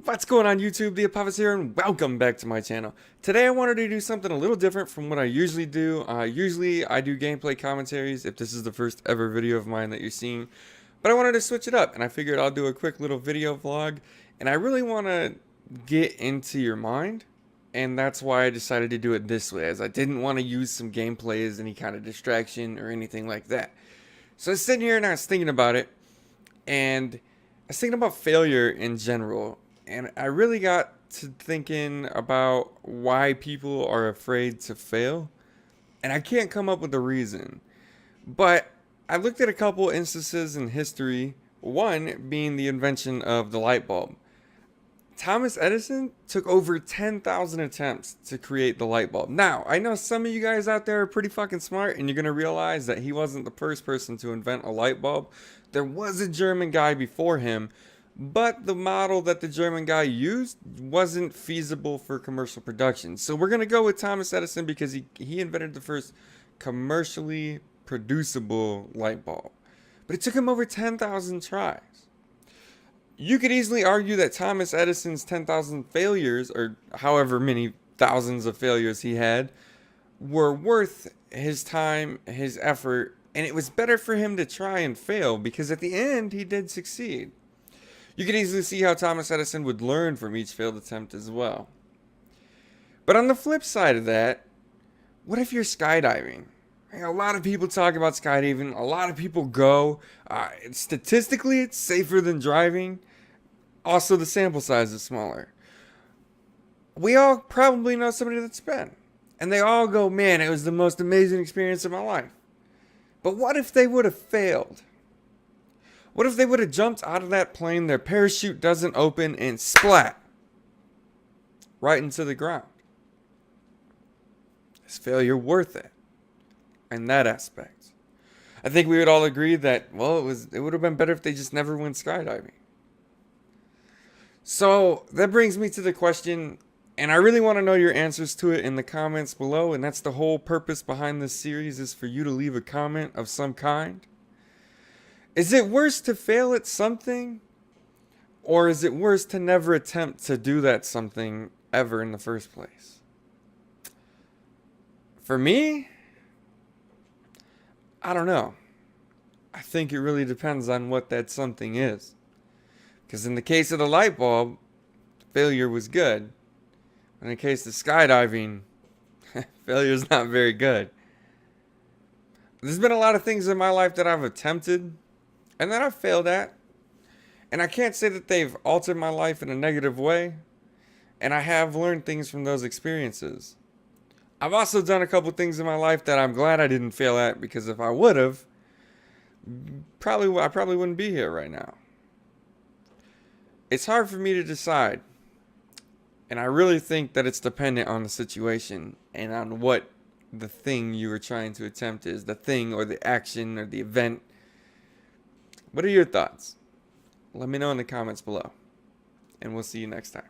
What's going on YouTube? The Apophis here and welcome back to my channel. Today I wanted to do something a little different from what I usually do. Usually I do gameplay commentaries if this is the first ever video of mine that you're seeing. But I wanted to switch it up and I figured I'll do a quick little video vlog. And I really want to get into your mind. And that's why I decided to do it this way, as I didn't want to use some gameplay as any kind of distraction or anything like that. So I was sitting here and I was thinking about it. And I was thinking about failure in general. And I really got to thinking about why people are afraid to fail. And I can't come up with a reason. But I looked at a couple instances in history. One being the invention of the light bulb. Thomas Edison took over 10,000 attempts to create the light bulb. Now, I know some of you guys out there are pretty fucking smart and you're going to realize that he wasn't the first person to invent a light bulb. There was a German guy before him. But the model that the German guy used wasn't feasible for commercial production. So we're going to go with Thomas Edison because he invented the first commercially producible light bulb. But it took him over 10,000 tries. You could easily argue that Thomas Edison's 10,000 failures, or however many thousands of failures he had, were worth his time, his effort, and it was better for him to try and fail because at the end he did succeed. You can easily see how Thomas Edison would learn from each failed attempt as well. But on the flip side of that, what if you're skydiving? A lot of people talk about skydiving. A lot of people go. Statistically, it's safer than driving. Also, the sample size is smaller. We all probably know somebody that's been. And they all go, man, it was the most amazing experience of my life. But what if they would have failed? What if they would have jumped out of that plane, their parachute doesn't open, and splat right into the ground? Is failure worth it? In that aspect. I think we would all agree that, well, it would have been better if they just never went skydiving. So that brings me to the question, and I really want to know your answers to it in the comments below, and that's the whole purpose behind this series, is for you to leave a comment of some kind. Is it worse to fail at something, or is it worse to never attempt to do that something ever in the first place? For me, I don't know. I think it really depends on what that something is. Because in the case of the light bulb, failure was good. In the case of skydiving, failure is not very good. There's been a lot of things in my life that I've attempted and that I've failed at. And I can't say that they've altered my life in a negative way. And I have learned things from those experiences. I've also done a couple things in my life that I'm glad I didn't fail at, because if I would have, I probably wouldn't be here right now. It's hard for me to decide. And I really think that it's dependent on the situation and on what the thing you were trying to attempt is. The thing or the action or the event. What are your thoughts? Let me know in the comments below. And we'll see you next time.